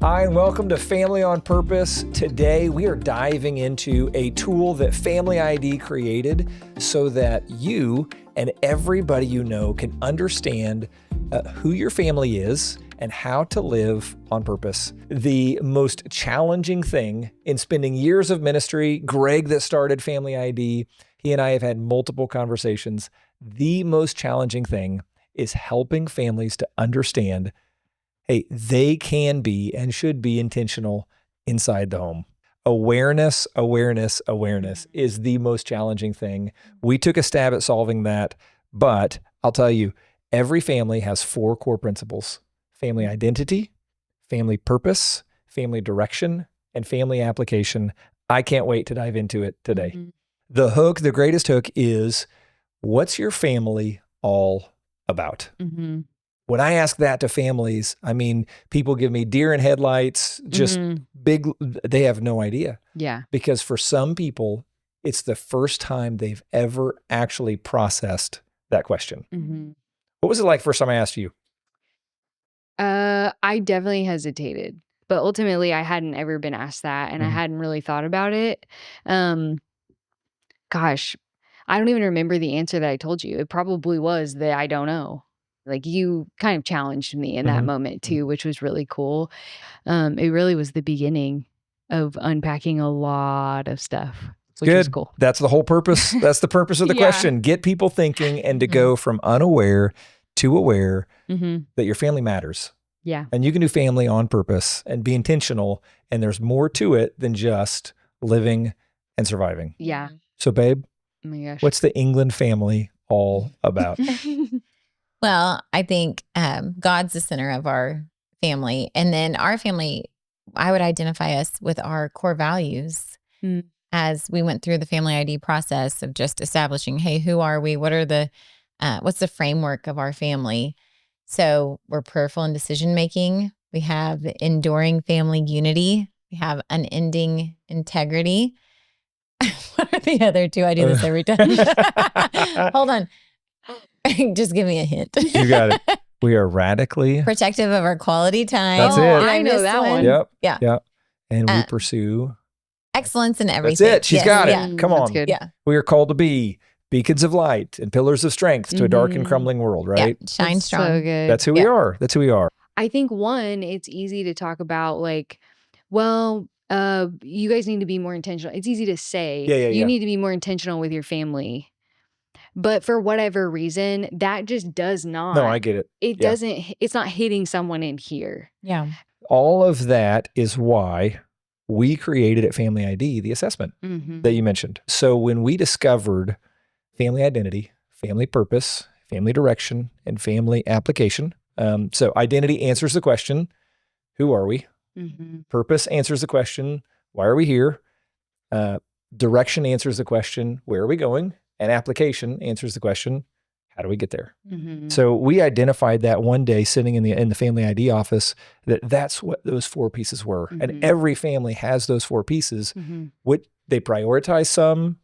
Hi, and welcome to Family on Purpose. Today, we are diving into a tool that Family ID created so that you and everybody you know can understand who your family is and how to live on purpose. The most challenging thing in spending years of ministry, Greg that started Family ID, he and I have had multiple conversations. The most challenging thing is helping families to understand, hey, they can be and should be intentional inside the home. Awareness is the most challenging thing. We took a stab at solving that, but I'll tell you, every family has 4 core principles: family identity, family purpose, family direction, and family application. I can't wait to dive into it today. Mm-hmm. The greatest hook is, what's your family all about? Mm-hmm. When I ask that to families, I mean, people give me deer in headlights, just big, they have no idea. Yeah. Because for some people, it's the first time they've ever actually processed that question. Mm-hmm. What was it like first time I asked you? I definitely hesitated, but ultimately I hadn't ever been asked that, and I hadn't really thought about it. Gosh, I don't even remember the answer that I told you. It probably was that I don't know. Like, you kind of challenged me in that moment too, which was really cool. It really was the beginning of unpacking a lot of stuff, which was cool. That's the whole purpose. That's the purpose of the question. Get people thinking and to go from unaware to aware that your family matters. Yeah. And you can do family on purpose and be intentional. And there's more to it than just living and surviving. Yeah. So babe, oh my gosh, what's the England family all about? Well, I think God's the center of our family. And then our family, I would identify us with our core values as we went through the Family ID process of just establishing, hey, who are we? What are the, what's the framework of our family? So we're prayerful in decision-making. We have enduring family unity. We have unending integrity. What are the other 2? I do this every time. Hold on. Just give me a hint. You got it. We are radically protective of our quality time. That's it. I know that one. Yep. Yeah. Yep. And we pursue excellence in everything. That's it. She's got it. Yeah. Come on. Good. Yeah. We are called to be beacons of light and pillars of strength to a dark and crumbling world, right? Yeah. Shine strong. So good. That's who we are. That's who we are. I think it's easy to talk about, like, well, you guys need to be more intentional. It's easy to say, you need to be more intentional with your family. But for whatever reason, that just does not. No, I get it. It doesn't, it's not hitting someone in here. Yeah. All of that is why we created at Family ID the assessment that you mentioned. So when we discovered family identity, family purpose, family direction, and family application. So identity answers the question, who are we? Purpose answers the question, why are we here? Direction answers the question, where are we going? And application answers the question, how do we get there? So we identified that one day sitting in the Family ID office, that's what those 4 pieces were. And every family has those 4 pieces. They prioritize some,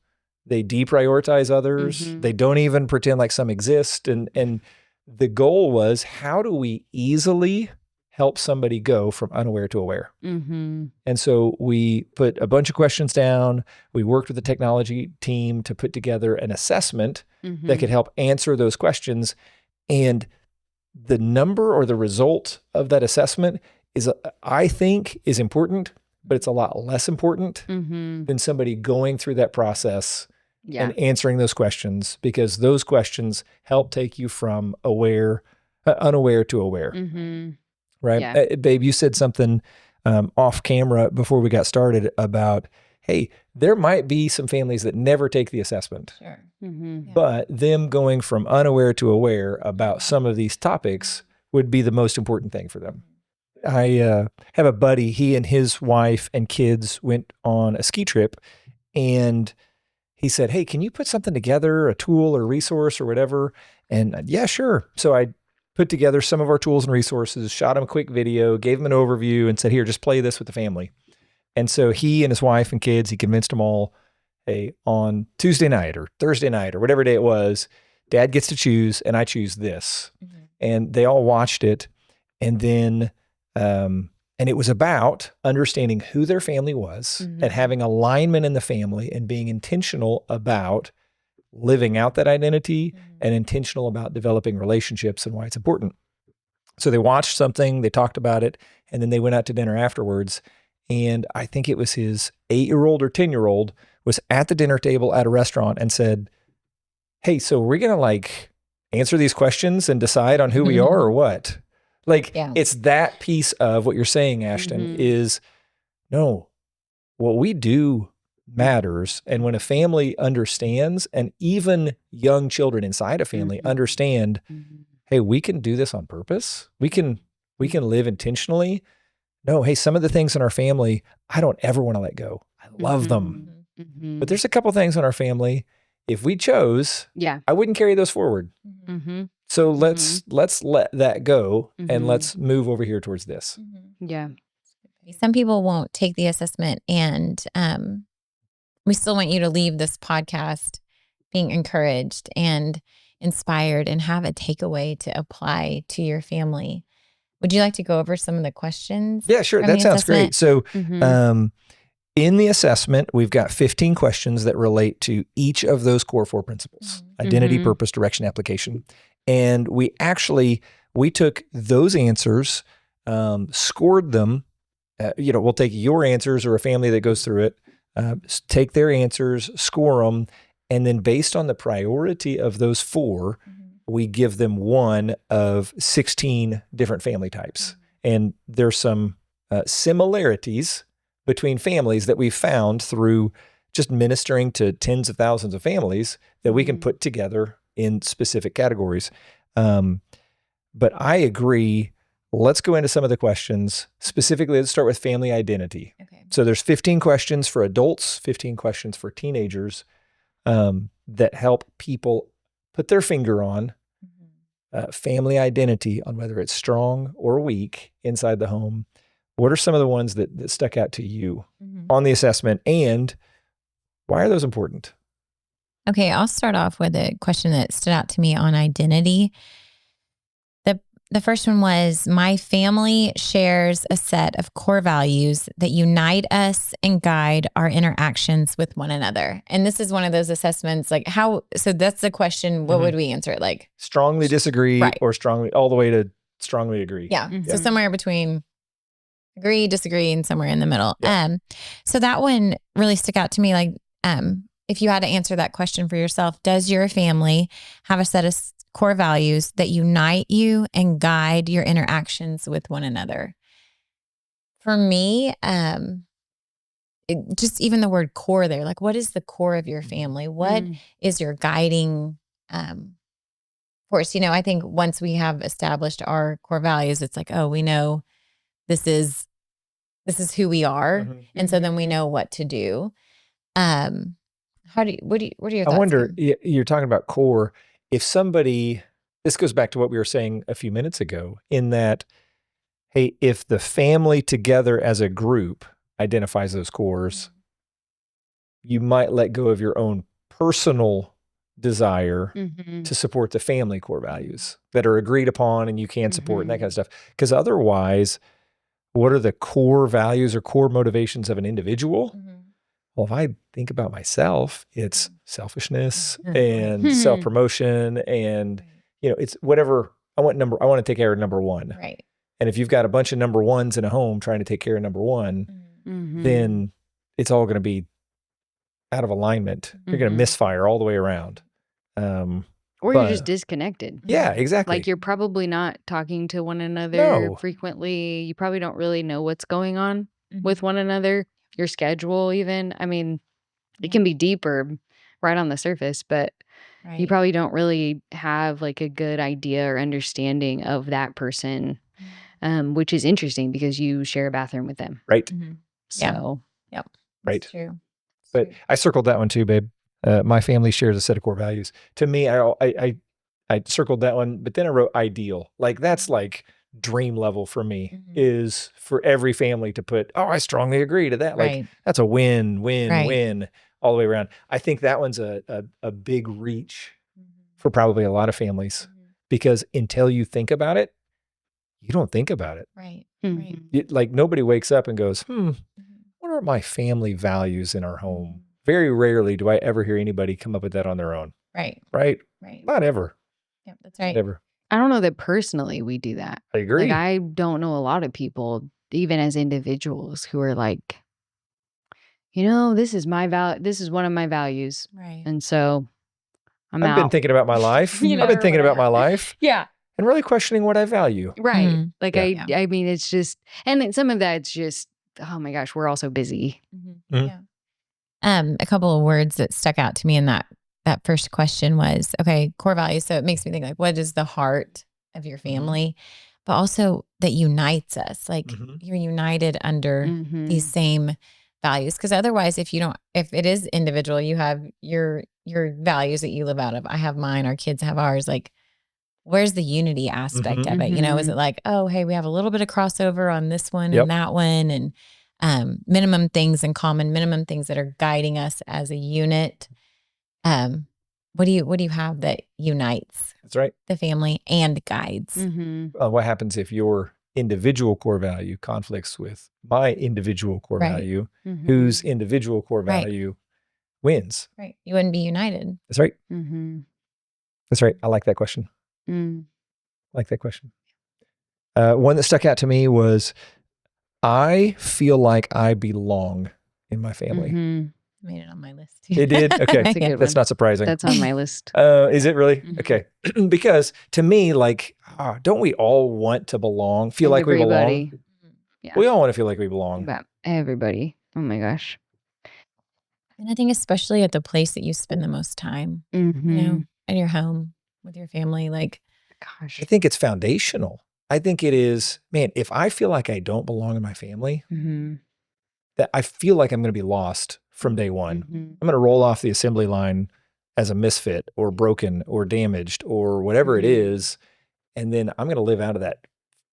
they deprioritize others. They don't even pretend like some exist. And the goal was, how do we easily help somebody go from unaware to aware? And so we put a bunch of questions down. We worked with the technology team to put together an assessment that could help answer those questions. And the number or the result of that assessment is, I think, is important, but it's a lot less important than somebody going through that process and answering those questions, because those questions help take you from unaware to aware. Right. Yeah. Babe, you said something off camera before we got started about, hey, there might be some families that never take the assessment. Sure. But them going from unaware to aware about some of these topics would be the most important thing for them. I have a buddy, he and his wife and kids went on a ski trip, and he said, hey, can you put something together, a tool or resource or whatever? And yeah, sure. So I put together some of our tools and resources, shot him a quick video, gave him an overview, and said, here, just play this with the family. And so he and his wife and kids, he convinced them all, hey, on Tuesday night or Thursday night or whatever day it was, Dad gets to choose and I choose this. And they all watched it. And then And it was about understanding who their family was and having alignment in the family and being intentional about living out that identity and intentional about developing relationships and why it's important. So they watched something, they talked about it, and then they went out to dinner afterwards. And I think it was his 8-year-old or 10-year-old was at the dinner table at a restaurant and said, hey, so are we going to like answer these questions and decide on who we are or what? Like, it's that piece of what you're saying, Ashton, is no, what we do matters. And when a family understands, and even young children inside a family understand, hey, we can do this on purpose. We can live intentionally. No, hey, some of the things in our family, I don't ever want to let go. I love them. But there's a couple things in our family, if we chose, I wouldn't carry those forward. So let's let that go and let's move over here towards this. Yeah. Some people won't take the assessment, and we still want you to leave this podcast being encouraged and inspired and have a takeaway to apply to your family. Would you like to go over some of the questions? Yeah, sure. That sounds great. So in the assessment, we've got 15 questions that relate to each of those core 4 principles: identity, purpose, direction, application. And we took those answers, scored them. We'll take your answers or a family that goes through it, take their answers, score them, and then based on the priority of those 4, we give them one of 16 different family types. And there's some similarities between families that we found through just ministering to tens of thousands of families that we can put together in specific categories. But I agree. Let's go into some of the questions. Specifically, let's start with family identity. Okay. So there's 15 questions for adults, 15 questions for teenagers that help people put their finger on family identity, on whether it's strong or weak inside the home. What are some of the ones that stuck out to you on the assessment, and why are those important? Okay, I'll start off with a question that stood out to me on identity. The first one was, my family shares a set of core values that unite us and guide our interactions with one another. And this is one of those assessments, like so that's the question, what would we answer it like? Strongly disagree or strongly, all the way to strongly agree. Yeah. So somewhere between agree, disagree, and somewhere in the middle. Yeah. So that one really stuck out to me. Like, if you had to answer that question for yourself, does your family have a set of core values that unite you and guide your interactions with one another? For me, just even the word core there, like, what is the core of your family? What is your guiding force? I think once we have established our core values, it's like, oh, we know this is who we are. And so then we know what to do. What are your thoughts? I wonder, you're talking about core. If somebody, this goes back to what we were saying a few minutes ago, in that, hey, if the family together as a group identifies those cores, you might let go of your own personal desire to support the family core values that are agreed upon and you can support and that kind of stuff. Because otherwise, what are the core values or core motivations of an individual? Well, if I think about myself, it's selfishness and self-promotion and, it's whatever I want to take care of number one. Right. And if you've got a bunch of number ones in a home trying to take care of number one, then it's all going to be out of alignment. You're going to misfire all the way around. Or you're just disconnected. Yeah, exactly. Like, you're probably not talking to one another frequently. You probably don't really know what's going on with one another. Your schedule even. I mean, it can be deeper right on the surface, but you probably don't really have like a good idea or understanding of that person, which is interesting because you share a bathroom with them. Right. So, yep. Right. That's true. But I circled that one too, babe. My family shares a set of core values. To me, I circled that one, but then I wrote ideal. Like, that's like dream level for me is for every family to put, I strongly agree to that. Like, that's a win all the way around. I think that one's a big reach for probably a lot of families because until you think about it, you don't think about it. Right. Like nobody wakes up and goes, what are my family values in our home? Very rarely do I ever hear anybody come up with that on their own. Right. Not ever. Yep, that's right. Not ever. I don't know that personally we do that. I agree. Like, I don't know a lot of people, even as individuals, who are like, this is one of my values. Right. And so I've been thinking about my life. I've been thinking about my life. Yeah. And really questioning what I value. Right. Mhm. Like, I mean, it's just, and then some of that's just, oh my gosh, we're all so busy. Mhm. Yeah. A couple of words that stuck out to me in that first question was, okay, core values. So it makes me think, like, what is the heart of your family? But also that unites us. Like, you're united under these same values. Because otherwise, if it is individual, you have your values that you live out of. I have mine, our kids have ours. Like, where's the unity aspect of it? Is it like, oh, hey, we have a little bit of crossover on this one and that one, and minimum things in common, minimum things that are guiding us as a unit. What do you have that unites? That's right. The family and guides. What happens if your individual core value conflicts with my individual core value, whose individual core value wins? Right. You wouldn't be united. That's right. That's right. I like that question. Like that question. One that stuck out to me was, I feel like I belong in my family. I made it on my list too. It did? Okay. That's a good That's one. not surprising. That's on my list. Is it really? Okay. Because to me, like, don't we all want to belong? Feel like we belong? Yeah. We all want to feel like we belong. But everybody. Oh my gosh. And I think especially at the place that you spend the most time, in your home with your family, like, gosh. I think it's foundational. I think it is, man, if I feel like I don't belong in my family, that I feel like I'm going to be lost from day one. I'm going to roll off the assembly line as a misfit or broken or damaged or whatever it is. And then I'm going to live out of that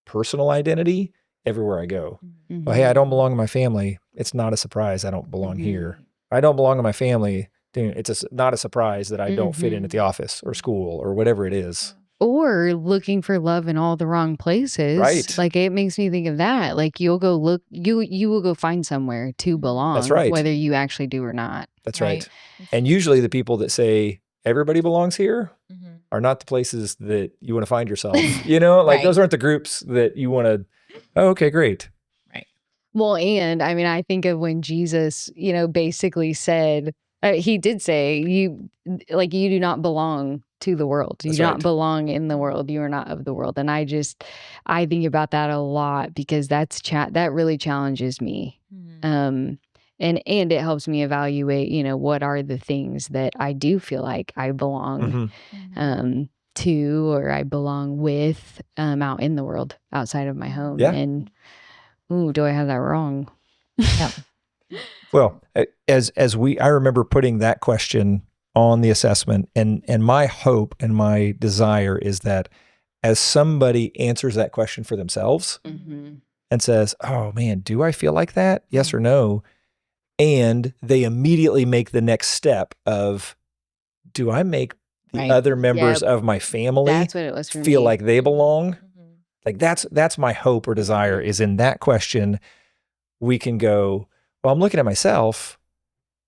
personal identity everywhere I go. Well, hey, I don't belong in my family. It's not a surprise I don't belong here. I don't belong in my family. It's not a surprise that I don't fit in at the office or school or whatever it is. Or looking for love in all the wrong places. Right. Like, it makes me think of that. Like, you'll go look, you will go find somewhere to belong. That's right. Whether you actually do or not. That's right. And usually the people that say everybody belongs here are not the places that you want to find yourself. Those aren't the groups that you want to, okay, great. Right. Well, and I mean, I think of when Jesus, basically said, he did say, you do not belong to the world. You do not belong in the world. You are not of the world. And I think about that a lot, because that really challenges me. And it helps me evaluate, what are the things that I do feel like I belong to, or I belong with out in the world outside of my home. Yeah. And do I have that wrong? Yep. Well, I remember putting that question on the assessment, and my hope and my desire is that as somebody answers that question for themselves and says, oh man, do I feel like that? Yes or no? And they immediately make the next step of, do I make the other members of my family That's what it was for feel me. like they belong? Like that's my hope or desire, is in that question, we can go, well, I'm looking at myself,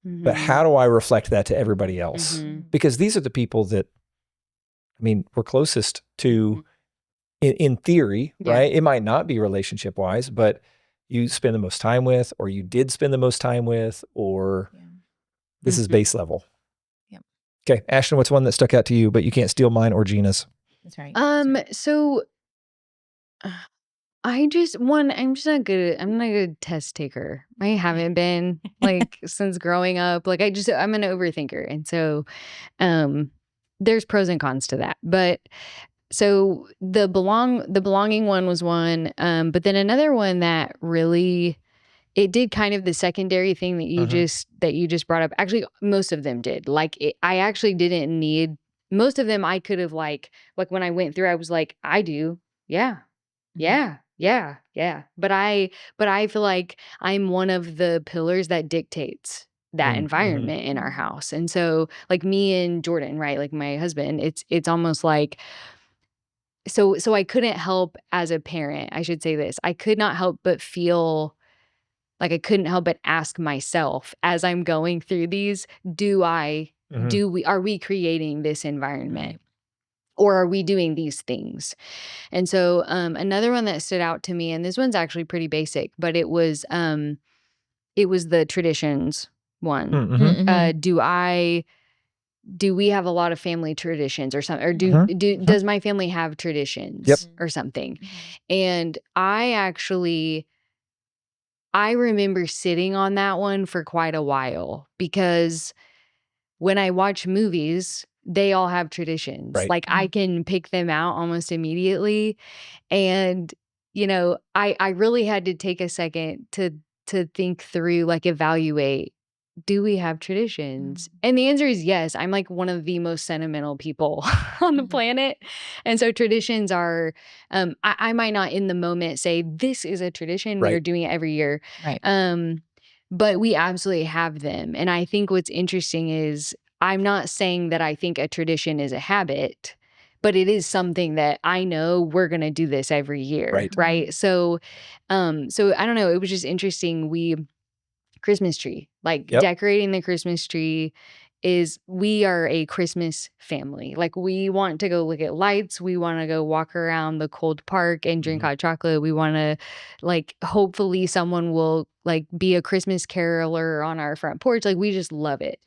but how do I reflect that to everybody else? Because these are the people that, we're closest to in theory, right? It might not be relationship wise, but you spend the most time with, or you did spend the most time with, or this is base level. Yep. Okay. Ashton, what's one that stuck out to you, but you can't steal mine or Gina's? That's right. So I'm just not good. I'm not a good test taker. I haven't been since growing up. I'm an overthinker. And so, there's pros and cons to that. But so the belonging one was one. But then another one that really, it did kind of the secondary thing that you just brought up. Actually, most of them did. I actually didn't need most of them. I could have like when I went through, I was like, I do. Yeah. But I feel like I'm one of the pillars that dictates that environment in our house. And so like me and Jordan, right? Like my husband, it's almost like so I couldn't help as a parent, I should say this. I could not help but feel like I couldn't help but ask myself as I'm going through these, are we creating this environment? Or are we doing these things? And so another one that stood out to me, and this one's actually pretty basic, but it was the traditions one. Do we have a lot of family traditions or something? Or does my family have traditions or something? And I remember sitting on that one for quite a while, because when I watch movies, they all have traditions. Right. Like I can pick them out almost immediately. And, I really had to take a second to think through, like evaluate, do we have traditions? And the answer is yes. I'm like one of the most sentimental people on the planet. And so traditions are, I might not in the moment say this is a tradition. We are doing it every year. Right. But we absolutely have them. And I think what's interesting is I'm not saying that I think a tradition is a habit, but it is something that I know we're going to do this every year. Right. So I don't know. It was just interesting. Christmas tree, decorating the Christmas tree we are a Christmas family. Like we want to go look at lights. We want to go walk around the cold park and drink hot chocolate. We want to hopefully someone will be a Christmas caroler on our front porch. Like we just love it.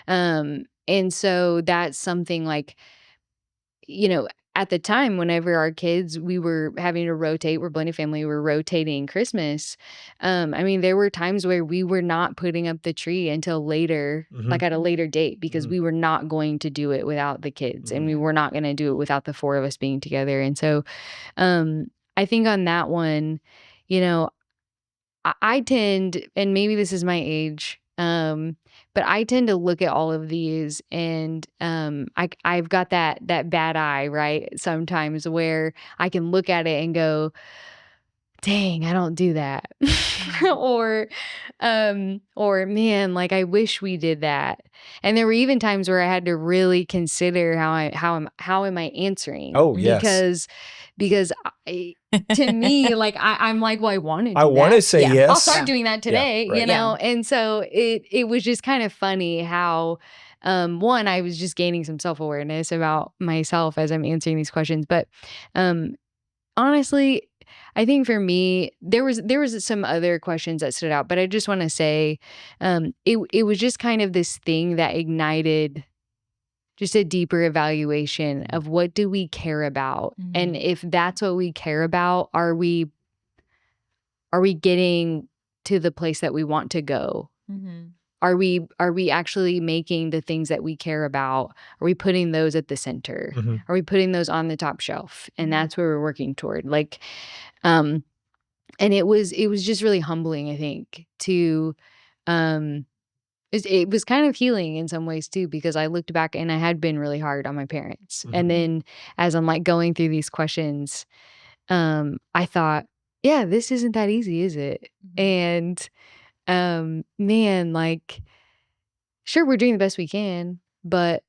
And so that's something at the time, whenever our kids, we were having to rotate, we're blended family, we're rotating Christmas. There were times where we were not putting up the tree until later, at a later date, because we were not going to do it without the kids, and we were not going to do it without the four of us being together. And so, I think on that one, I tend, and maybe this is my age, but I tend to look at all of these, and I've got that bad eye, right? Sometimes where I can look at it and go, dang, I don't do that. or man, I wish we did that. And there were even times where I had to really consider how am I answering? Oh, yes. Because to me, I'm like, well, I want to do that. I want to say yes. I'll start doing that today, right. And so it was just kind of funny how, one, I was just gaining some self-awareness about myself as I'm answering these questions. But honestly, I think for me, there was some other questions that stood out, but I just want to say, it was just kind of this thing that ignited just a deeper evaluation of what do we care about, and if that's what we care about, are we getting to the place that we want to go? Are we actually making the things that we care about? Are we putting those at the center? Are we putting those on the top shelf? And that's where we're working toward. And it was just really humbling, I think, to it was kind of healing in some ways too, because I looked back and I had been really hard on my parents. And then as I'm going through these questions, I thought, yeah, this isn't that easy, is it? And man, sure, we're doing the best we can, but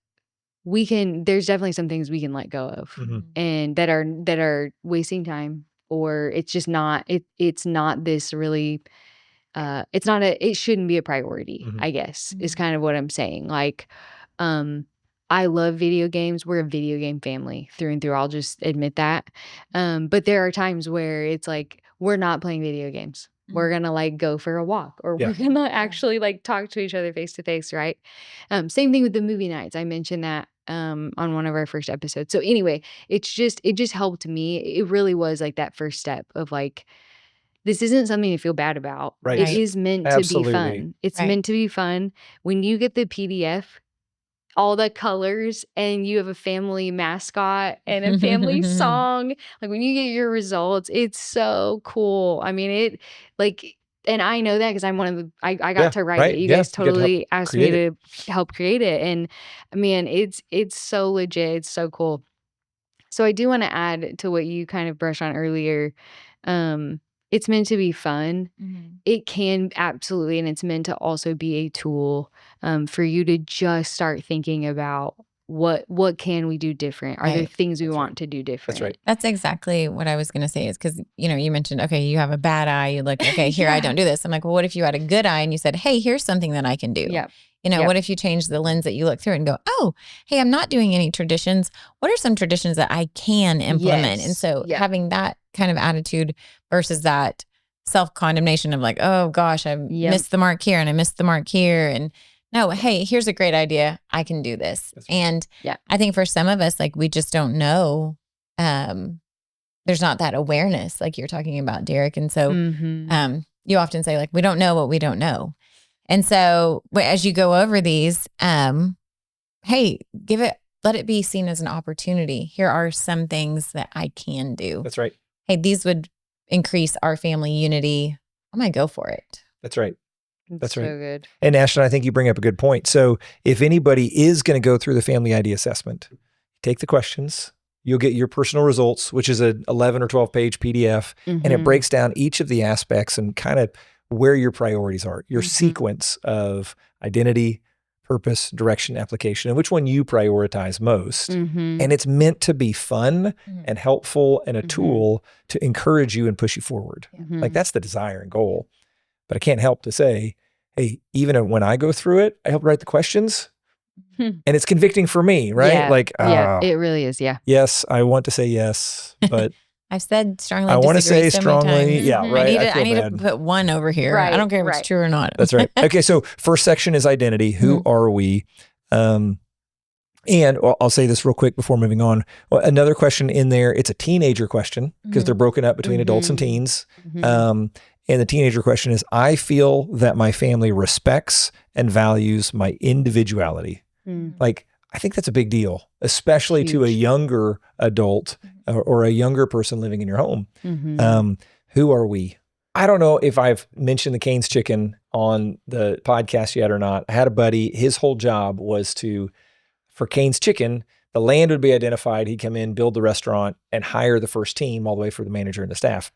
there's definitely some things we can let go of, and that are wasting time, or it's just not, it's not this really, it shouldn't be a priority, I guess, is kind of what I'm saying. I love video games. We're a video game family through and through. I'll just admit that. But there are times where it's we're not playing video games. We're going to go for a walk, or we're going to actually talk to each other face to face. Right. Same thing with the movie nights. I mentioned that on one of our first episodes. So anyway, it just helped me. It really was that first step of this isn't something to feel bad about. Right. It is meant to be fun. It's Right. meant to be fun. When you get the PDF, all the colors, and you have a family mascot and a family song, when you get your results, it's so cool. And I know that because I'm one of the, I got to write it. You guys totally asked me to help create it. And man, it's so legit. It's so cool. So I do want to add to what you kind of brushed on earlier. It's meant to be fun. It can absolutely, and it's meant to also be a tool for you to just start thinking about what can we do different? Are there things we want to do different? That's right. That's exactly what I was going to say, is because, you mentioned, okay, you have a bad eye. You look, okay, here, I don't do this. I'm like, well, what if you had a good eye and you said, hey, here's something that I can do? Yeah. What if you change the lens that you look through and go, oh, hey, I'm not doing any traditions. What are some traditions that I can implement? Yes. And so having that kind of attitude versus that self-condemnation of like, oh gosh, I missed the mark here and I missed the mark here. And no, hey, here's a great idea. I can do this. Right. And I think for some of us, like, we just don't know. There's not that awareness like you're talking about, Derek. And so you often say, like, we don't know what we don't know. And so as you go over these, hey, let it be seen as an opportunity. Here are some things that I can do. That's right. Hey, these would increase our family unity. I'm going to go for it. That's right. That's right. So good. And Ashton, I think you bring up a good point. So if anybody is going to go through the family ID assessment, take the questions, you'll get your personal results, which is an 11 or 12 page PDF, and it breaks down each of the aspects and kind of where your priorities are, your sequence of identity, purpose, direction, application, and which one you prioritize most. And it's meant to be fun and helpful and a tool to encourage you and push you forward. Like, that's the desire and goal. But I can't help to say, hey, even when I go through it, I help write the questions, and it's convicting for me, right? Yeah. Like, it really is. Yeah. Yes, I want to say yes, but I've said strongly. I want to say so strongly. Yeah, right. I need to put one over here. Right, I don't care if it's true or not. That's right. Okay, so first section is identity. Who are we? And I'll say this real quick before moving on. Well, another question in there, it's a teenager question because they're broken up between adults and teens. And the teenager question is, I feel that my family respects and values my individuality. Like, I think that's a big deal, especially to a younger adult or a younger person living in your home. Who are we? I don't know if I've mentioned the Cane's Chicken on the podcast yet or not. I had a buddy, his whole job was for Cane's Chicken, the land would be identified. He'd come in, build the restaurant, and hire the first team all the way for the manager and the staff.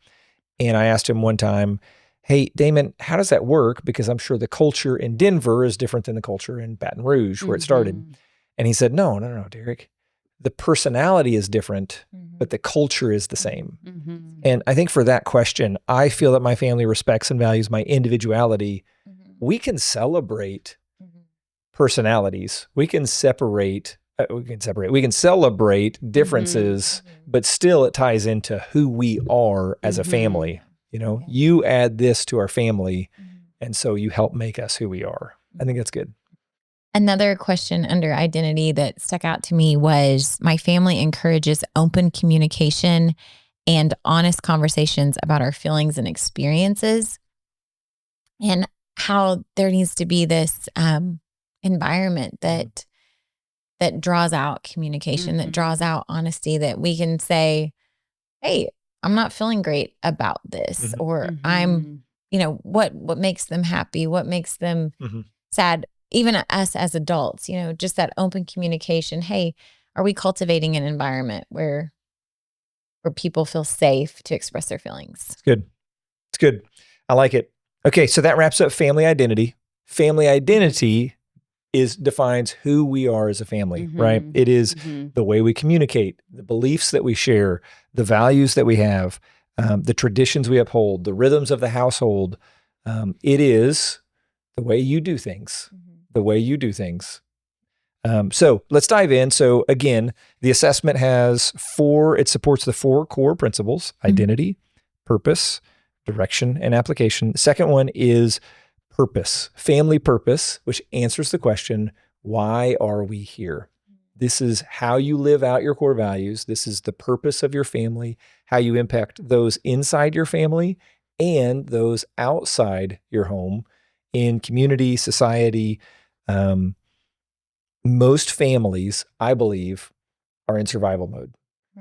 And I asked him one time, hey, Damon, how does that work? Because I'm sure the culture in Denver is different than the culture in Baton Rouge, where it started. And he said, no, Derek. The personality is different, but the culture is the same. And I think for that question, I feel that my family respects and values my individuality. We can celebrate personalities. We can celebrate differences, but still it ties into who we are as a family. You add this to our family, and so you help make us who we are. I think that's good. Another question under identity that stuck out to me was, my family encourages open communication and honest conversations about our feelings and experiences, and how there needs to be this environment that draws out communication, that draws out honesty, that we can say, hey, I'm not feeling great about this, or I'm, what makes them happy, what makes them sad. Even us as adults, just that open communication. Hey, are we cultivating an environment where people feel safe to express their feelings? It's good. It's good. I like it. Okay, so that wraps up family identity. Family identity defines who we are as a family, right? It is the way we communicate, the beliefs that we share, the values that we have, the traditions we uphold, the rhythms of the household. It is the way you do things. The way you do things. So let's dive in. So again, the assessment it supports the 4 core principles: identity, purpose, direction, and application. The second one is purpose, family purpose, which answers the question, why are we here? This is how you live out your core values. This is the purpose of your family, how you impact those inside your family and those outside your home in community, society. Most families, I believe, are in survival mode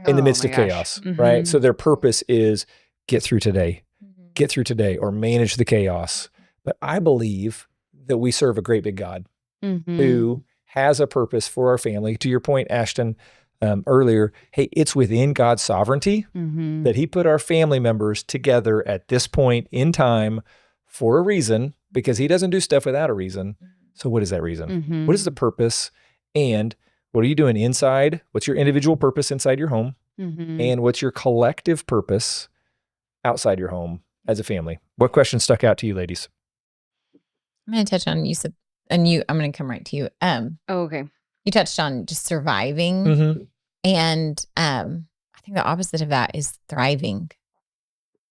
in the midst of chaos, right? So their purpose is get through today, or manage the chaos. But I believe that we serve a great big God who has a purpose for our family. To your point, Ashton, earlier, hey, it's within God's sovereignty that he put our family members together at this point in time for a reason, because he doesn't do stuff without a reason. So what is that reason? What is the purpose? And What are you doing inside? What's your individual purpose inside your home? And what's your collective purpose outside your home as a family? What question stuck out to you, ladies? I'm going to touch on, you said, I'm going to come right to you. Okay. You touched on just surviving. And I think the opposite of that is thriving.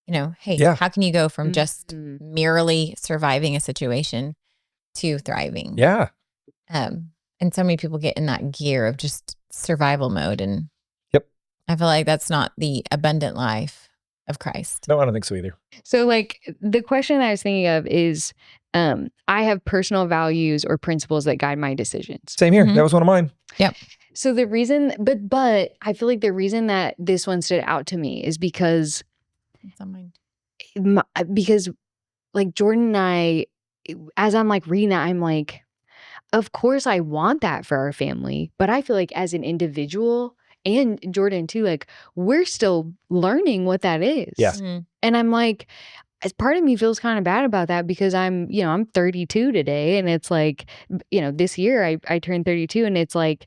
Hey, how can you go from just merely surviving a situation to thriving? Yeah. And so many people get in that gear of just survival mode. And I feel like that's not the abundant life of Christ. No, I don't think so either. So like the question I was thinking of is, I have personal values or principles that guide my decisions. Same here. That was one of mine. Yep. So the reason, but I feel like the reason that this one stood out to me is because, because like Jordan and I, as I'm like reading that, I'm like, of course I want that for our family, but I feel like as an individual, and Jordan too, like we're still learning what that is. Yeah. And I'm like, as part of me feels kind of bad about that because I'm 32 today, and it's like, this year I turned 32, and it's like,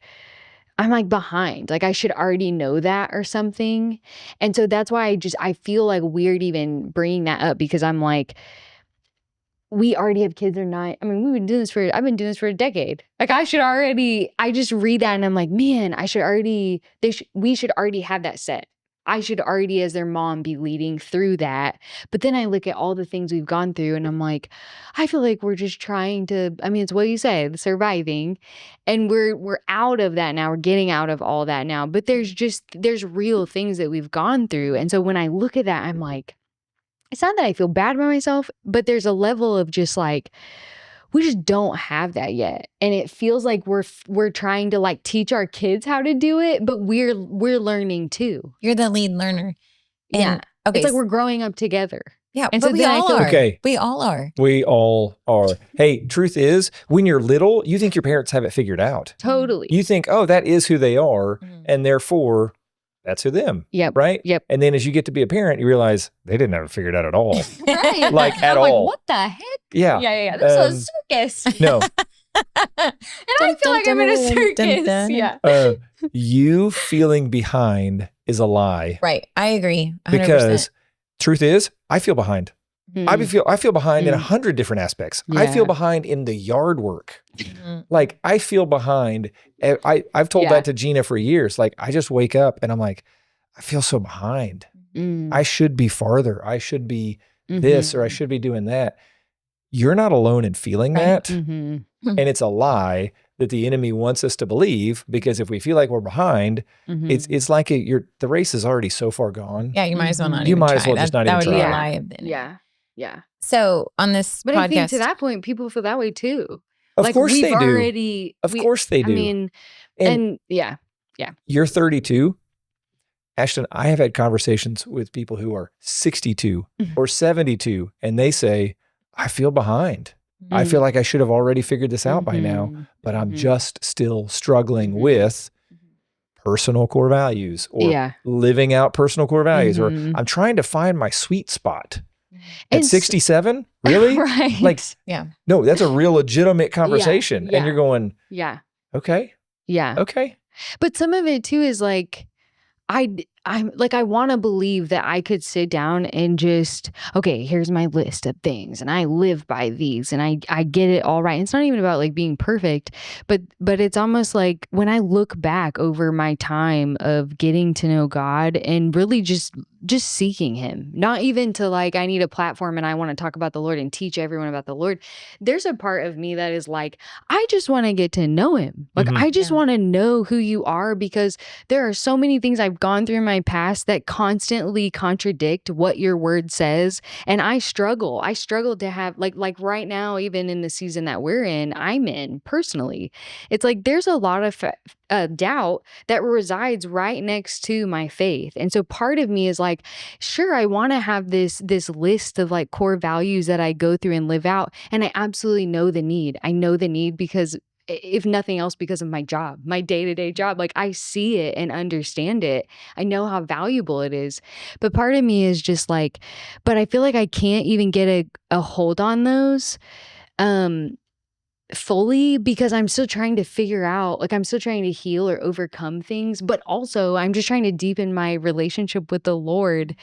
I'm like behind, like I should already know that or something. And so that's why I feel like weird even bringing that up, because I'm like, we already have kids or not. I mean, I've been doing this for a decade. Like I just read that and I'm like, man, we should already have that set. I should already, as their mom, be leading through that. But then I look at all the things we've gone through and I'm like, I feel like we're just trying to, it's what you say, surviving. And we're out of that now. We're getting out of all that now. But there's real things that we've gone through. And so when I look at that, I'm like, it's not that I feel bad about myself, but there's a level of just like, we just don't have that yet. And it feels like we're trying to like teach our kids how to do it, but we're learning too. You're the lead learner. And, okay. It's like we're growing up together. Yeah. And but so we all are. Okay. We all are. We all are. Hey, truth is, when you're little, you think your parents have it figured out. Totally. You think, oh, that is who they are. And therefore, that's who them. Yep. Right? Yep. And then as you get to be a parent, you realize they didn't have it figured out at all. Right. Like at all. Like, what the heck? Yeah. Yeah. This is a circus. No. And I feel like I'm in a circus. Yeah. You feeling behind is a lie. Right. I agree. 100%. Because truth is, I feel behind. I feel behind in 100 different aspects. Yeah. I feel behind in the yard work. Like I feel behind. I've told that to Gina for years. Like I just wake up and I'm like, I feel so behind. I should be farther. I should be this, or I should be doing that. You're not alone in feeling that. And it's a lie that the enemy wants us to believe, because if we feel like we're behind, it's like the race is already so far gone. Yeah, you might as well not. You might as well just not even try. That would be a lie of the enemy. Yeah. So on this but podcast, I think to that point, people feel that way too. Of course they do. Of course they do. I mean, and yeah. You're 32. Ashton, I have had conversations with people who are 62 or 72, and they say, I feel behind. I feel like I should have already figured this out by now, but I'm just still struggling with personal core values or living out personal core values, or I'm trying to find my sweet spot. At 67? Really? Right. Like, no, that's a real legitimate conversation. Yeah. And you're going, okay. Yeah. Okay. But some of it too is like, I'm like, I want to believe that I could sit down and just, okay, here's my list of things and I live by these and I get it all right. It's not even about like being perfect, but it's almost like when I look back over my time of getting to know God and really just seeking him, not even to like, I need a platform and I want to talk about the Lord and teach everyone about the Lord. There's a part of me that is like, I just want to get to know him. Like, I just want to know who you are, because there are so many things I've gone through in my past that constantly contradict what your word says. And I struggle to have like right now, even in the season that I'm in personally, it's like, there's a lot of doubt that resides right next to my faith. And so part of me is like, sure, I want to have this list of like core values that I go through and live out. And I absolutely know the need. I know the need because, if nothing else, because of my job, my day-to-day job. Like I see it and understand it. I know how valuable it is. But part of me is just like, but I feel like I can't even get a hold on those fully because I'm still trying to figure out, like I'm still trying to heal or overcome things, but also I'm just trying to deepen my relationship with the Lord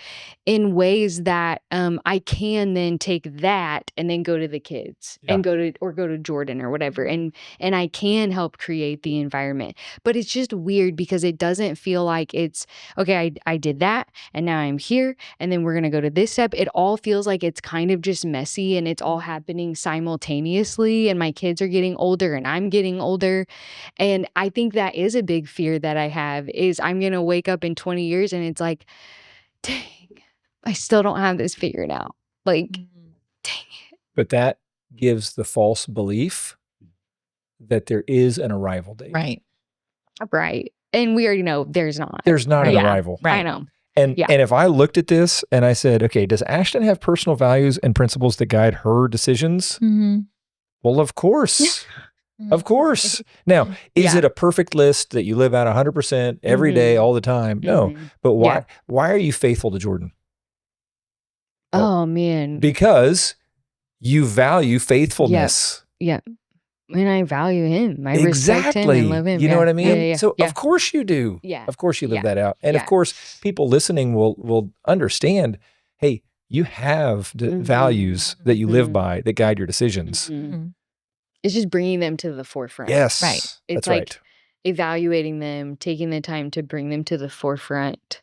in ways that I can then take that and then go to the kids and go to Jordan or whatever. And I can help create the environment. But it's just weird because it doesn't feel like it's, okay, I did that and now I'm here and then we're going to go to this step. It all feels like it's kind of just messy and it's all happening simultaneously. And my kids are getting older and I'm getting older. And I think that is a big fear that I have is I'm going to wake up in 20 years and it's like, dang, I still don't have this figured out. Like, dang it. But that gives the false belief that there is an arrival date. Right. Right. And we already know there's not. There's not an arrival. Right. I know. And if I looked at this and I said, okay, does Ashton have personal values and principles that guide her decisions? Mm-hmm. Well, of course. Of course. Now, is it a perfect list that you live out 100% every day, all the time? No. But why are you faithful to Jordan? Oh, man. Because you value faithfulness. Yeah. And I value him. I respect him and love him. You know what I mean? Yeah. So of course you do. Yeah. Of course you live that out. And of course, people listening will understand, hey, you have the values that you live by that guide your decisions. It's just bringing them to the forefront. Yes. Right. It's that's like right. evaluating them, taking the time to bring them to the forefront.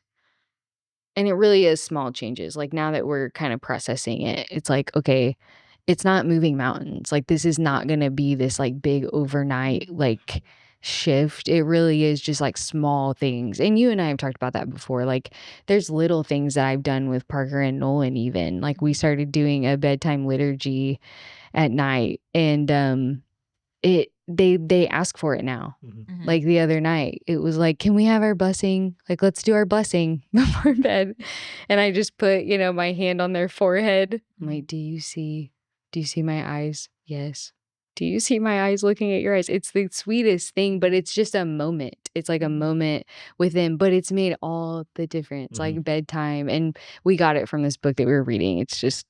And it really is small changes. Like now that we're kind of processing it, it's like, okay, it's not moving mountains. Like this is not going to be this like big overnight like shift. It really is just like small things. And you and I have talked about that before. Like there's little things that I've done with Parker and Nolan even. Like we started doing a bedtime liturgy at night and they ask for it now. Like the other night it was like, can we have our blessing? Like let's do our blessing before bed. And I just put, my hand on their forehead. I'm like, do you see my eyes? Yes. Do you see my eyes looking at your eyes? It's the sweetest thing, but it's just a moment. It's like a moment with them, but it's made all the difference. Like bedtime. And we got it from this book that we were reading. It's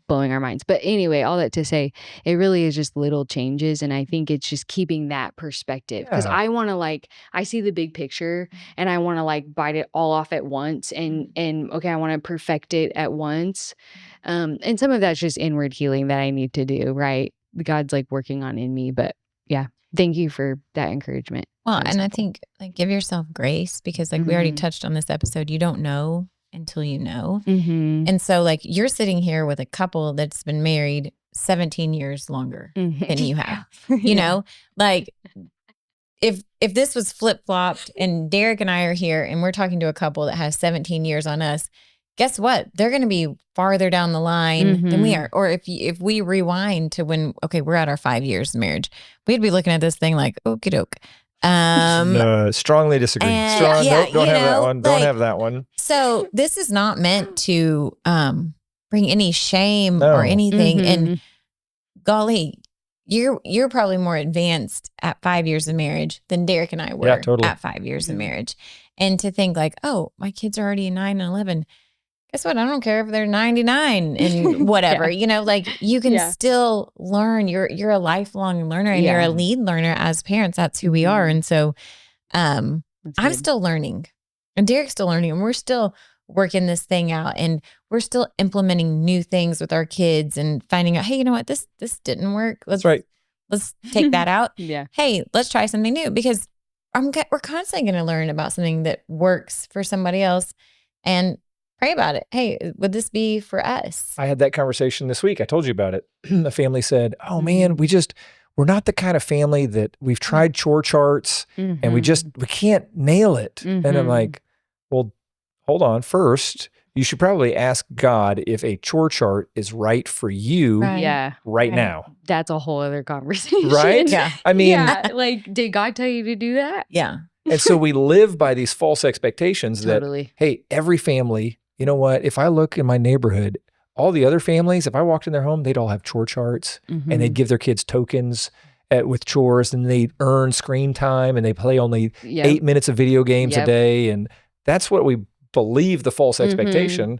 blowing our minds. But anyway, all that to say, it really is just little changes. And I think it's just keeping that perspective because I want to I see the big picture and I want to bite it all off at once and okay, I want to perfect it at once. And some of that's just inward healing that I need to do, right? God's working on in me, but yeah, thank you for that encouragement. Well, and I think give yourself grace because we already touched on this episode, you don't know until you know. And so you're sitting here with a couple that's been married 17 years longer than you have, you know, if this was flip-flopped and Derek and I are here and we're talking to a couple that has 17 years on us, guess what? They're going to be farther down the line than we are. Or if we rewind to when, we're at our 5 years of marriage, we'd be looking at this thing like, okie doke. No, strongly disagree. Don't have that one. Don't have that one. So this is not meant to bring any shame or anything. And golly, you're probably more advanced at 5 years of marriage than Derek and I were at 5 years of marriage. And to think oh, my kids are already 9 and 11. Guess what? I don't care if they're 99 and whatever, you can still learn. You're a lifelong learner and you're a lead learner as parents. That's who we are. And so I'm still learning and Derek's still learning and we're still working this thing out and we're still implementing new things with our kids and finding out, hey, you know what? This didn't work. Let's take that out. Hey, let's try something new because we're constantly going to learn about something that works for somebody else and pray about it. Hey, would this be for us? I had that conversation this week. I told you about it. A family said, oh man, we're not the kind of family that we've tried chore charts and we can't nail it. And I'm like, well, hold on. First, you should probably ask God if a chore chart is right for you right now. That's a whole other conversation. Right? Yeah. I mean, did God tell you to do that? Yeah. And so we live by these false expectations that, hey, every family, you know what? If I look in my neighborhood, all the other families, if I walked in their home, they'd all have chore charts and they'd give their kids tokens with chores and they earn screen time and they play only 8 minutes of video games a day. And that's what we believe the false expectation.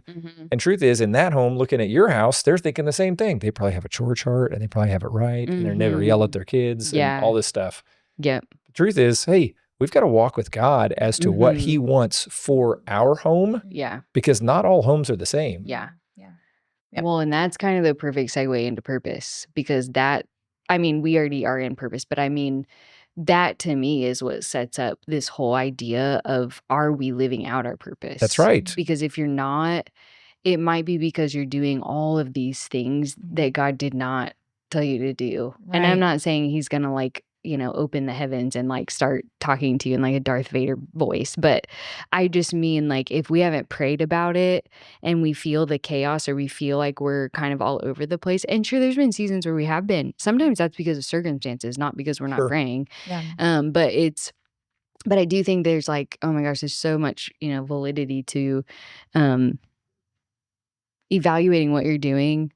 And truth is, in that home, looking at your house, they're thinking the same thing. They probably have a chore chart and they probably have it right. And they're never yell at their kids and all this stuff. Yep. The truth is, hey, we've got to walk with God as to what he wants for our home. Yeah. Because not all homes are the same. Yeah. Yep. Well, and that's kind of the perfect segue into purpose, because that, I mean, we already are in purpose, but I mean, that to me is what sets up this whole idea of, are we living out our purpose? That's right. Because if you're not, it might be because you're doing all of these things that God did not tell you to do. Right. And I'm not saying he's going to like, you know, open the heavens and like start talking to you in like a Darth Vader voice. But I just mean, like, if we haven't prayed about it and we feel the chaos, or we feel like we're kind of all over the place. And sure, there's been seasons where we have been. Sometimes that's because of circumstances, not because we're not praying. Yeah. But I do think there's like, oh my gosh, there's so much, you know, validity to evaluating what you're doing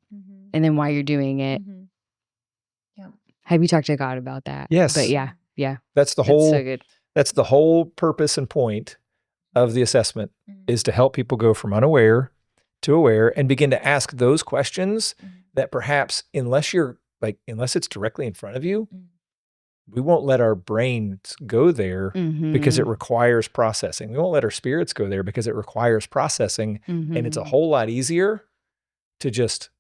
and then why you're doing it. Yeah. Have you talked to God about that? Yes. But yeah. That's the It's whole so good. that's the whole purpose and point of the assessment, is to help people go from unaware to aware and begin to ask those questions that perhaps, unless it's directly in front of you, we won't let our brains go there because it requires processing. We won't let our spirits go there because it requires processing. And it's a whole lot easier to just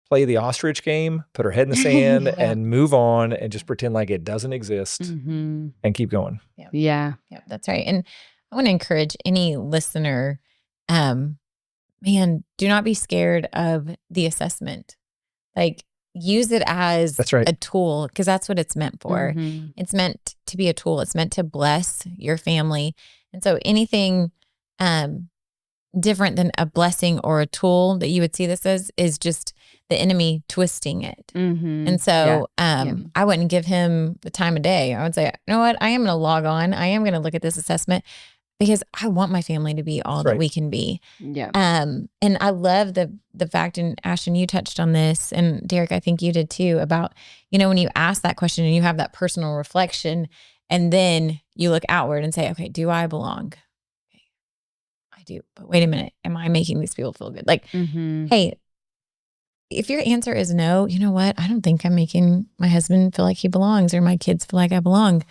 play the ostrich game, put our head in the sand and move on and just pretend like it doesn't exist and keep going. Yeah. That's right. And I want to encourage any listener, man, do not be scared of the assessment. Like, use it as a tool, because that's what it's meant for. It's meant to be a tool. It's meant to bless your family. And so anything different than a blessing or a tool that you would see this as is just the enemy twisting it. And so I wouldn't give him the time of day. I would say, you know what? I am going to log on. I am going to look at this assessment because I want my family to be all that we can be. Yeah. And I love the fact, and Ashton, you touched on this, and Derek, I think you did too, about, you know, when you ask that question and you have that personal reflection, and then you look outward and say, okay, do I belong? Okay, I do. But wait a minute. Am I making these people feel good? Like, hey, if your answer is no, you know what? I don't think I'm making my husband feel like he belongs, or my kids feel like I belong.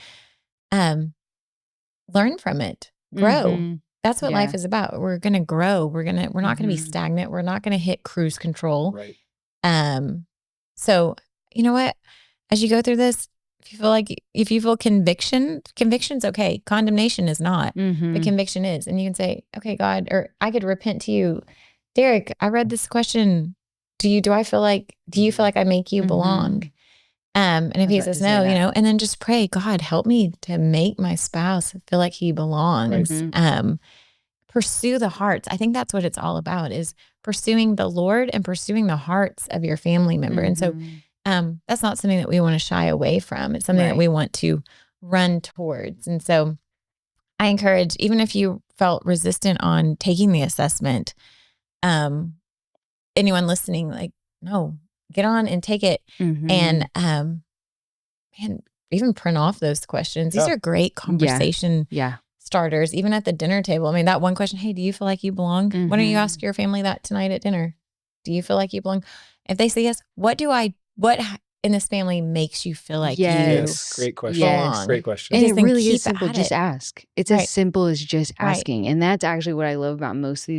Learn from it. Grow. That's what life is about. We're going to grow. We're not going to be stagnant. We're not going to hit cruise control. Right. So you know what? As you go through this, if you feel conviction's okay. Condemnation is not, but conviction is. And you can say, okay, God, or I could repent to you. Derek, I read this question. Do you feel like I make you belong? And if he says no, you know, and then just pray, God, help me to make my spouse feel like he belongs. Pursue the hearts. I think that's what it's all about, is pursuing the Lord and pursuing the hearts of your family member. And so that's not something that we want to shy away from. It's something that we want to run towards. And so I encourage, even if you felt resistant on taking the assessment, anyone listening, like, no, get on and take it. And even print off those questions. These are great conversation starters, even at the dinner table. I mean, that one question, hey, do you feel like you belong? Why don't you ask your family that tonight at dinner? Do you feel like you belong? If they say yes, what in this family makes you feel like you Great question. belong? Great question. And it really keep is simple. at Just it. ask. It's as simple as just asking. And that's actually what I love about most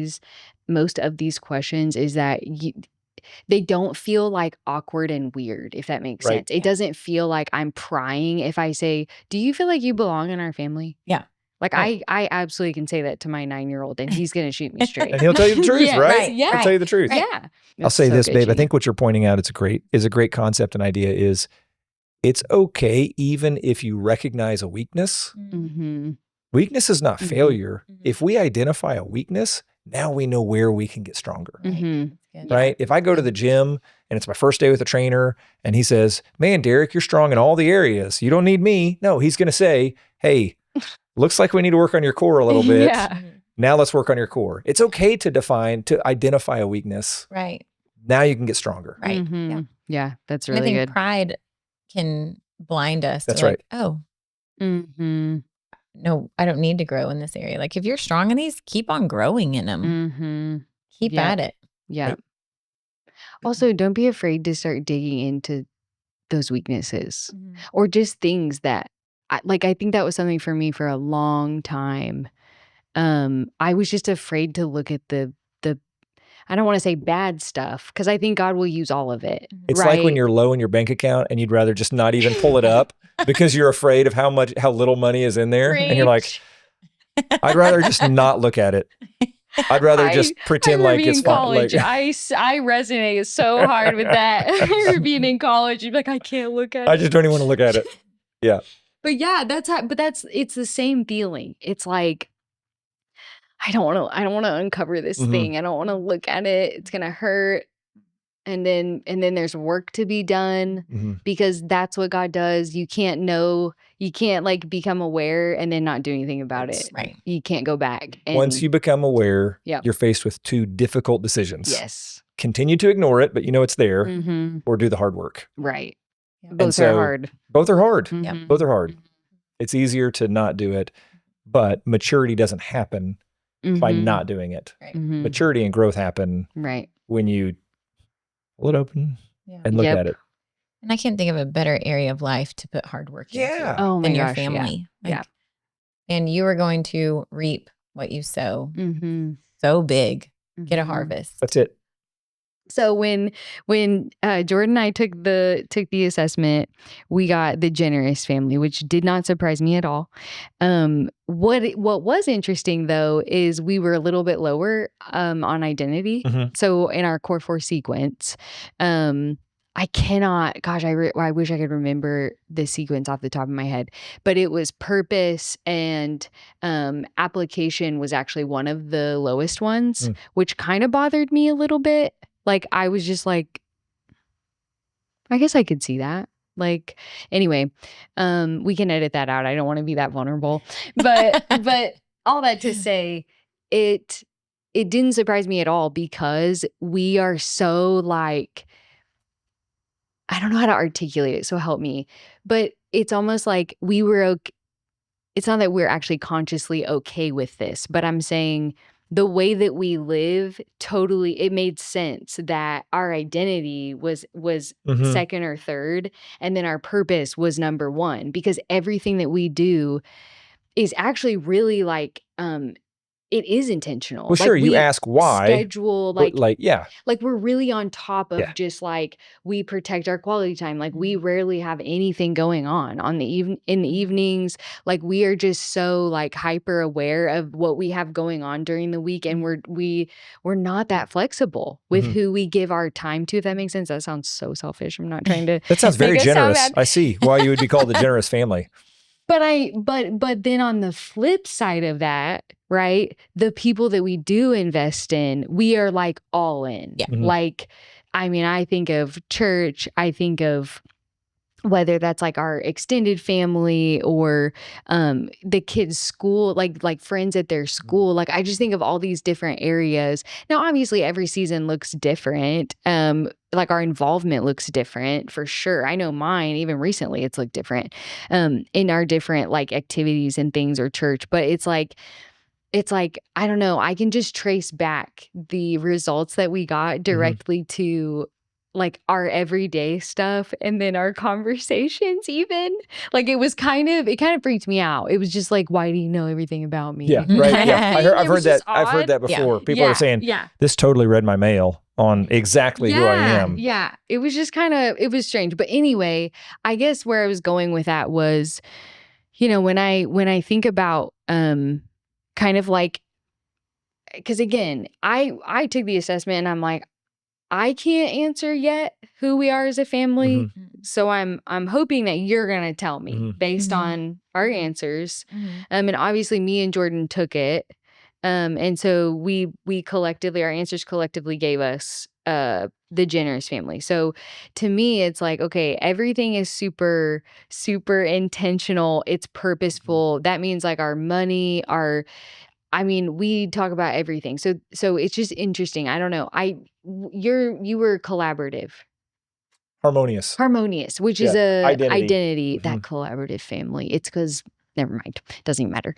of these questions, is that they don't feel like awkward and weird, if that makes sense. It doesn't feel like I'm prying if I say, do you feel like you belong in our family? Yeah. Like I absolutely can say that to my 9-year-old and he's going to shoot me straight. And he'll tell you the truth, right? Yeah. He'll tell you the truth. Yeah. I'll say this, babe. I think what you're pointing out, is a great concept and idea, is it's okay even if you recognize a weakness. Weakness is not failure. If we identify a weakness, now we know where we can get stronger. Right? If I go to the gym and it's my first day with a trainer and he says, man, Derek, you're strong in all the areas. You don't need me. No, he's going to say, hey, looks like we need to work on your core a little bit. Now let's work on your core. It's okay to identify a weakness. Right. Now you can get stronger. Right. Yeah, that's really good. Pride can blind us. That's to right. Like, oh, no, I don't need to grow in this area. Like if you're strong in these, keep on growing in them. Keep at it. Yeah. Right. Also, don't be afraid to start digging into those weaknesses or just things that I think that was something for me for a long time. I was just afraid to look at the I don't want to say bad stuff because I think God will use all of it. It's right? like when you're low in your bank account and you'd rather just not even pull it up because you're afraid of how little money is in there. And you're like, I'd rather just not look at it. I'd rather just pretend like it's fine. College, I resonate so hard with that. Being in college, you'd be like, I can't look at it. I just don't even want to look at it. Yeah. But yeah, it's the same feeling. It's like, I don't want to uncover this thing. I don't want to look at it. It's going to hurt. And then there's work to be done because that's what God does. You can't like become aware and then not do anything about it. Right. You can't go back. And once you become aware, you're faced with two difficult decisions. Yes. Continue to ignore it, but you know it's there, or do the hard work. Right. Yeah. Both are hard. Both are hard. Mhm. Both are hard. It's easier to not do it, but maturity doesn't happen by not doing it. Right. Maturity and growth happen when you pull it open and look at it. And I can't think of a better area of life to put hard work into than your family. And you are going to reap what you sow. So big. Get a harvest. That's it. So when Jordan and I took the assessment, we got the generous family, which did not surprise me at all. What was interesting though is we were a little bit lower on identity. So in our core 4 sequence, I cannot. Gosh, I wish I could remember the sequence off the top of my head, but it was purpose and application was actually one of the lowest ones, which kind of bothered me a little bit. Like, I was just like, I guess I could see that. Like, anyway, we can edit that out. I don't want to be that vulnerable. But all that to say, it didn't surprise me at all because we are so like, I don't know how to articulate it, so help me. But it's almost like we were okay. It's not that we're actually consciously okay with this, but I'm saying the way that we live, totally, it made sense that our identity was second or third, and then our purpose was number 1, because everything that we do is actually really like, it is intentional. Well, sure, you ask why. Schedule, like we're really on top of just like, we protect our quality time. Like we rarely have anything going on in the evenings. Like we are just so like hyper aware of what we have going on during the week. And we're not that flexible with who we give our time to, if that makes sense. That sounds so selfish. I'm not trying to. That sounds very generous. I see why you would be called the generous family. But then on the flip side of that, right? The people that we do invest in, we are like all in. Yeah. Like, I mean, I think of church, I think of whether that's like our extended family or the kids' school, like friends at their school. Like, I just think of all these different areas. Now, obviously, every season looks different. Like our involvement looks different for sure. I know mine, even recently, it's looked different in our different like activities and things or church. But it's like, I don't know, I can just trace back the results that we got directly to like our everyday stuff and then our conversations even. Like it kind of freaked me out. It was just like, why do you know everything about me? Yeah, right. Yeah. I've heard that. I've heard that before. People are saying, this totally read my mail on exactly who I am. Yeah. It was just it was strange. But anyway, I guess where I was going with that was, you know, when I think about kind of like, because again, I took the assessment and I'm like, I can't answer yet who we are as a family. So I'm hoping that you're going to tell me based on our answers. And obviously me and Jordan took it. And so we collectively, our answers collectively gave us the generous family. So to me, it's like, okay, everything is super, super intentional. It's purposeful. That means like our money, we talk about everything. So it's just interesting. I don't know. You were collaborative. Harmonious, which is a identity, that collaborative family. It's because never mind. Doesn't even matter.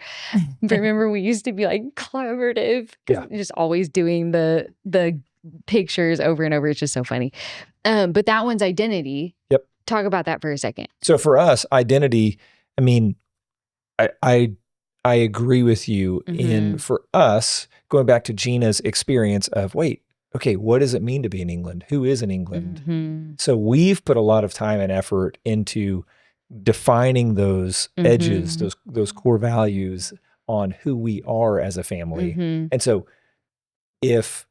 But remember, we used to be like collaborative. Yeah. Just always doing the pictures over and over. It's just so funny. But that one's identity. Yep. Talk about that for a second. So for us, identity, I mean, I agree with you in, for us, going back to Gina's experience of, wait, okay, what does it mean to be in England? Who is in England? So we've put a lot of time and effort into defining those edges, those core values on who we are as a family. And so if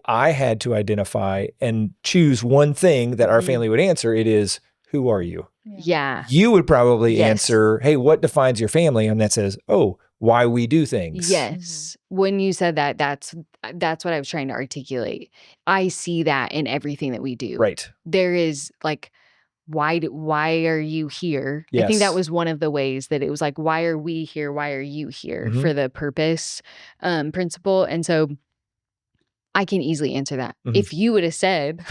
I had to identify and choose one thing that our family would answer, it is, who are you? Yeah. You would probably answer, hey, what defines your family? And that says, oh, why we do things. Yes. When you said that, that's what I was trying to articulate. I see that in everything that we do. Right. There is like, why are you here? I think that was one of the ways that it was like, why are we here? Why are you here? For the purpose principle. And so I can easily answer that. If you would have said,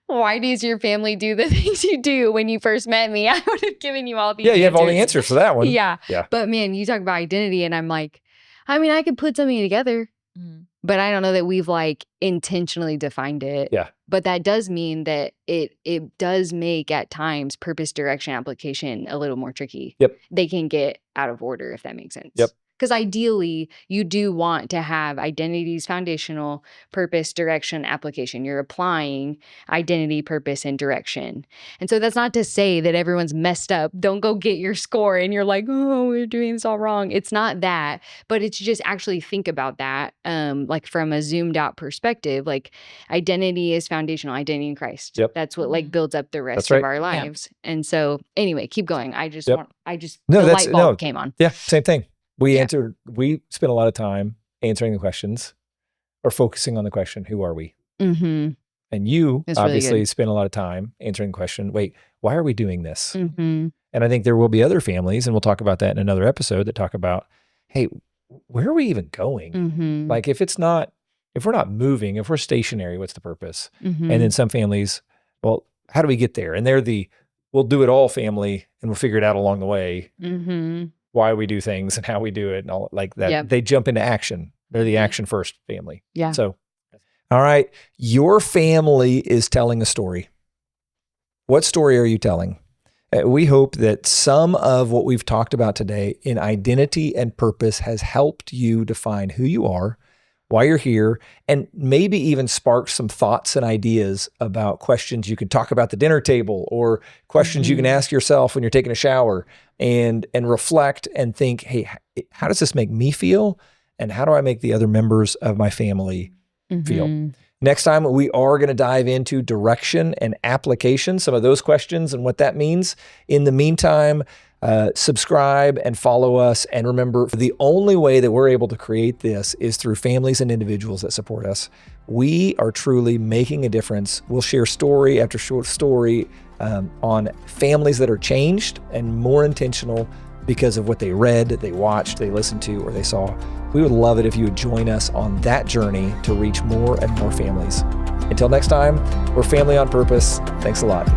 why does your family do the things you do when you first met me? I would have given you all the answers. You have all the answers for that one. Yeah. But man, you talk about identity and I'm like, I mean, I could put something together, but I don't know that we've like intentionally defined it. Yeah. But that does mean that it does make at times purpose, direction, application a little more tricky. Yep. They can get out of order if that makes sense. Yep. Because ideally, you do want to have identities, foundational, purpose, direction, application. You're applying identity, purpose, and direction. And so that's not to say that everyone's messed up. Don't go get your score and you're like, oh, we're doing this all wrong. It's not that, but it's just actually think about that like from a zoomed out perspective. Like identity is foundational, identity in Christ. Yep. That's what like builds up the rest right. of our lives. And so anyway, keep going. I just Yep. the light bulb came on. Yeah, same thing. We spent a lot of time answering the questions or focusing on the question, who are we? And you That's obviously really spend a lot of time answering the question, wait, why are we doing this? And I think there will be other families, and we'll talk about that in another episode, that talk about, hey, where are we even going? Like if we're not moving, if we're stationary, what's the purpose? And then some families, well, how do we get there? And they're we'll do it all family and we'll figure it out along the way. Why we do things and how we do it and all like that. Yep. They jump into action. They're the action first family. Yeah. So, all right. Your family is telling a story. What story are you telling? We hope that some of what we've talked about today in identity and purpose has helped you define who you are, why you're here, and maybe even spark some thoughts and ideas about questions you can talk about at the dinner table, or questions you can ask yourself when you're taking a shower, and reflect and think, hey, how does this make me feel? And how do I make the other members of my family feel? Next time, we are going to dive into direction and application, some of those questions and what that means. In the meantime, subscribe and follow us. And remember, the only way that we're able to create this is through families and individuals that support us. We are truly making a difference. We'll share story after short story on families that are changed and more intentional because of what they read, they watched, they listened to, or they saw. We would love it if you would join us on that journey to reach more and more families. Until next time, we're Family on Purpose. Thanks a lot.